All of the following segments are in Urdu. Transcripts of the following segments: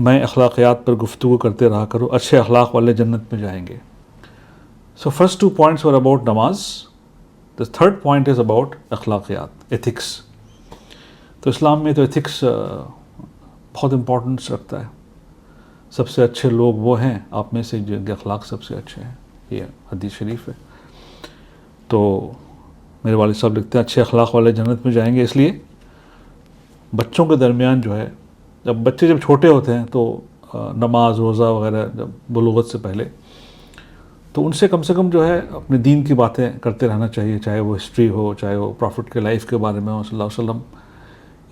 میں اخلاقیات پر گفتگو کرتے رہا کرو، اچھے اخلاق والے جنت میں جائیں گے. So first 2 points were about نماز. The third point is about اخلاقیات، ethics. تو اسلام میں تو ethics بہت امپورٹنس رکھتا ہے. سب سے اچھے لوگ وہ ہیں آپ میں سے جن کے اخلاق سب سے اچھے ہیں، یہ حدیث شریف ہے. تو میرے والد صاحب لکھتے ہیں اچھے اخلاق والے جنت میں جائیں گے. اس لیے بچوں کے درمیان جو ہے، بچے جب چھوٹے ہوتے ہیں تو نماز روزہ وغیرہ جب بلوغت سے پہلے، تو ان سے کم جو ہے اپنے دین کی باتیں کرتے رہنا چاہیے، چاہے وہ ہسٹری ہو، چاہے وہ پروفٹ کے لائف کے بارے میں ہو صلی اللہ علیہ وسلم،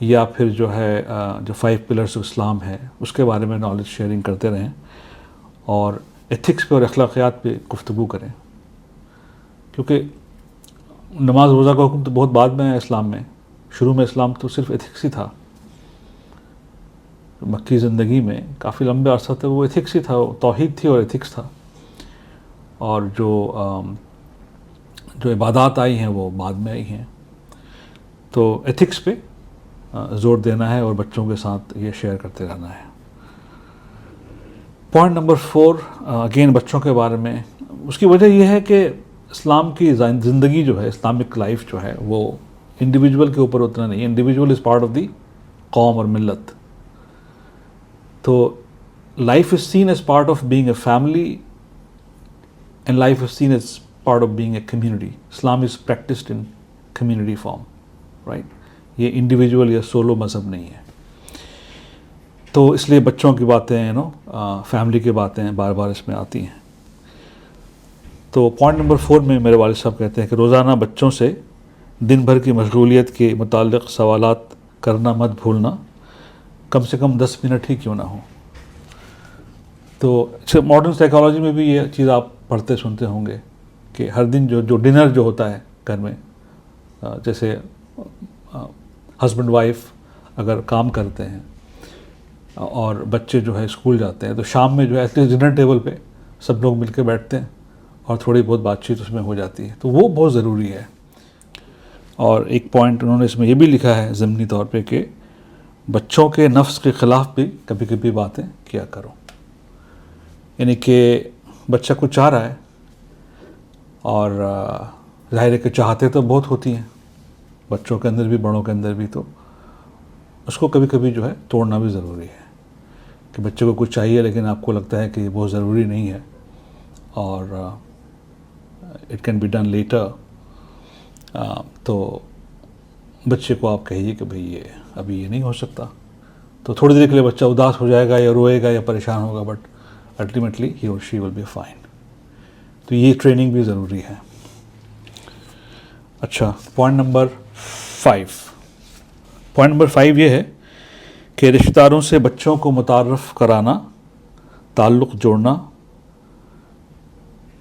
یا پھر جو ہے جو 5 pillars of اسلام ہے اس کے بارے میں نالج شیئرنگ کرتے رہیں، اور ایتھکس پہ اور اخلاقیات پہ گفتگو کریں. کیونکہ نماز روزہ کا حکم تو بہت بعد میں ہے اسلام میں. شروع میں اسلام تو صرف ایتھکس ہی تھا. مکی زندگی میں کافی لمبے عرصہ تک وہ ایتھکس ہی تھا، وہ توحید تھی اور ایتھکس تھا. اور جو عبادات آئی ہیں وہ بعد میں آئی ہیں. تو ایتھکس پہ زور دینا ہے اور بچوں کے ساتھ یہ شیئر کرتے رہنا ہے. پوائنٹ نمبر 4 اگین بچوں کے بارے میں، اس کی وجہ یہ ہے کہ اسلام کی زندگی جو ہے، اسلامک لائف جو ہے، وہ انڈیویجول کے اوپر اتنا نہیں ہے. Individual is part of the قوم اور ملت. تو life is seen as part of being a family and life is seen as part of being a community. Islam is practised in community form, right. یہ انڈیویجول یا سولو مذہب نہیں ہے. تو اس لیے بچوں کی باتیں فیملی کی باتیں بار بار اس میں آتی ہیں. تو پوائنٹ نمبر 4 میں میرے والد صاحب کہتے ہیں کہ روزانہ بچوں سے دن بھر کی مشغولیت کے متعلق سوالات کرنا مت بھولنا، کم سے کم 10 منٹ ہی کیوں نہ ہوں. تو ماڈرن سائیکالوجی میں بھی یہ چیز آپ پڑھتے سنتے ہوں گے کہ ہر دن جو ڈنر جو ہوتا ہے گھر میں، جیسے ہسبینڈ وائف اگر کام کرتے ہیں اور بچے جو ہے اسکول جاتے ہیں، تو شام میں جو ہے ایٹ لیسٹ ڈنر ٹیبل پہ سب لوگ مل کے بیٹھتے ہیں اور تھوڑی بہت بات چیت اس میں ہو جاتی ہے. تو وہ بہت ضروری ہے. اور ایک پوائنٹ انہوں نے اس میں یہ بھی لکھا ہے ضمنی طور پہ کہ بچوں کے نفس کے خلاف بھی کبھی کبھی باتیں کیا کرو. یعنی کہ بچہ کچھ چاہ رہا ہے اور ظاہر ہے کہ چاہتے تو بہت ہوتی ہیں بچوں کے اندر بھی بڑوں کے اندر بھی، تو اس کو کبھی کبھی جو ہے توڑنا بھی ضروری ہے کہ بچے کو کچھ چاہیے لیکن آپ کو لگتا ہے کہ یہ بہت ضروری نہیں ہے اور it can be done later. تو بچے کو آپ کہیے کہ بھئی یہ ابھی یہ نہیں ہو سکتا. تو تھوڑی دیر کے لیے بچہ اداس ہو جائے گا یا روئے گا یا پریشان ہوگا، بٹ الٹیمیٹلی ہی اور شی ول بی فائن. تو یہ ٹریننگ بھی ضروری ہے. اچھا، پوائنٹ نمبر 5 یہ ہے کہ رشتہ داروں سے بچوں کو متعارف کرانا، تعلق جوڑنا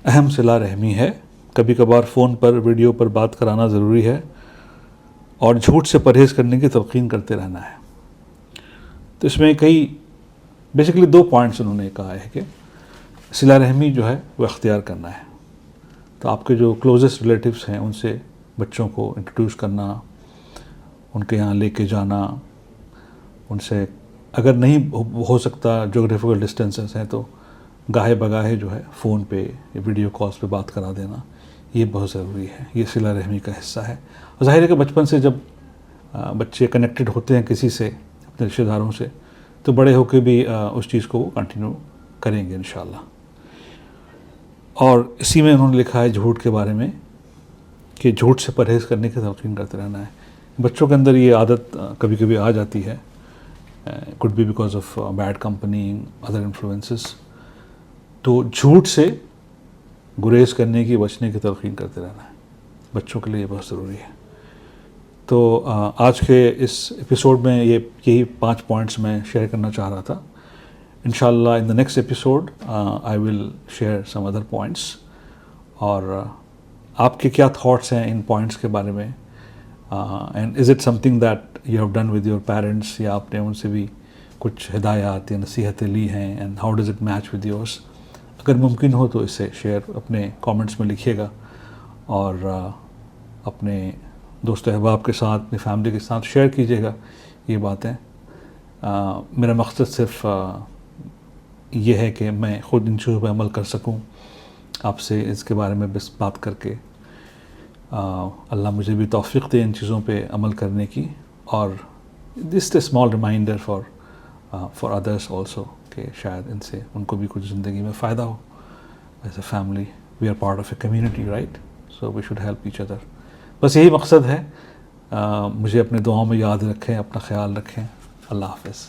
اہم صلہ رحمی ہے. کبھی کبھار فون پر ویڈیو پر بات کرانا ضروری ہے اور جھوٹ سے پرہیز کرنے کی تلقین کرتے رہنا ہے. تو اس میں بیسیکلی 2 پوائنٹس انہوں نے کہا ہے کہ صلہ رحمی جو ہے وہ اختیار کرنا ہے. تو آپ کے جو کلوزسٹ ریلیٹیوس ہیں ان سے بچوں کو انٹروڈیوس کرنا، ان کے یہاں لے کے جانا، ان سے اگر نہیں ہو سکتا جغرافیکل ڈسٹینسز ہیں تو گاہے بگاہے جو ہے فون پہ یا ویڈیو کالز پہ بات کرا دینا، یہ بہت ضروری ہے. یہ صلہ رحمی کا حصہ ہے. اور ظاہر ہے کہ بچپن سے جب بچے کنیکٹڈ ہوتے ہیں کسی سے، اپنے رشتہ داروں سے، تو بڑے ہو کے بھی اس چیز کو وہ کنٹینیو کریں گے انشاءاللہ. اور اسی میں انہوں نے لکھا ہے جھوٹ کے بارے میں کہ جھوٹ سے پرہیز کرنے کی تلقین کرتے رہنا ہے. بچوں کے اندر یہ عادت کبھی کبھی آ جاتی ہے، could be because of bad company, other influences. تو جھوٹ سے گریز کرنے کی، بچنے کی تلقین کرتے رہنا ہے. بچوں کے لیے یہ بہت ضروری ہے. تو آج کے اس ایپیسوڈ میں یہی 5 پوائنٹس میں شیئر کرنا چاہ رہا تھا. انشاءاللہ in the next episode I will share some other points. اور آپ کے کیا تھاٹس ہیں ان پوائنٹس کے بارے میں، and is it some thing that you have done with your parents, یا آپ نے ان سے بھی کچھ ہدایات یا نصیحتیں لی ہیں، and how does it match with yours. اگر ممکن ہو تو اسے شیئر اپنے کامنٹس میں لکھیے گا، اور اپنے دوست احباب کے ساتھ، اپنی فیملی کے ساتھ شیئر کیجیے گا یہ باتیں. میرا مقصد صرف یہ ہے کہ میں خود ان چیزوں پہ عمل کر سکوں. آپ سے اس کے بارے میں بس بات کر کے اللہ مجھے بھی توفیق دے ان چیزوں پہ عمل کرنے کی. اور just a small reminder for others also کہ شاید ان سے ان کو بھی کچھ زندگی میں فائدہ ہو. As a family we are part of a community right, so we should help each other. بس یہی مقصد ہے. مجھے اپنے دعاؤں میں یاد رکھیں, اپنا خیال رکھیں. اللہ حافظ.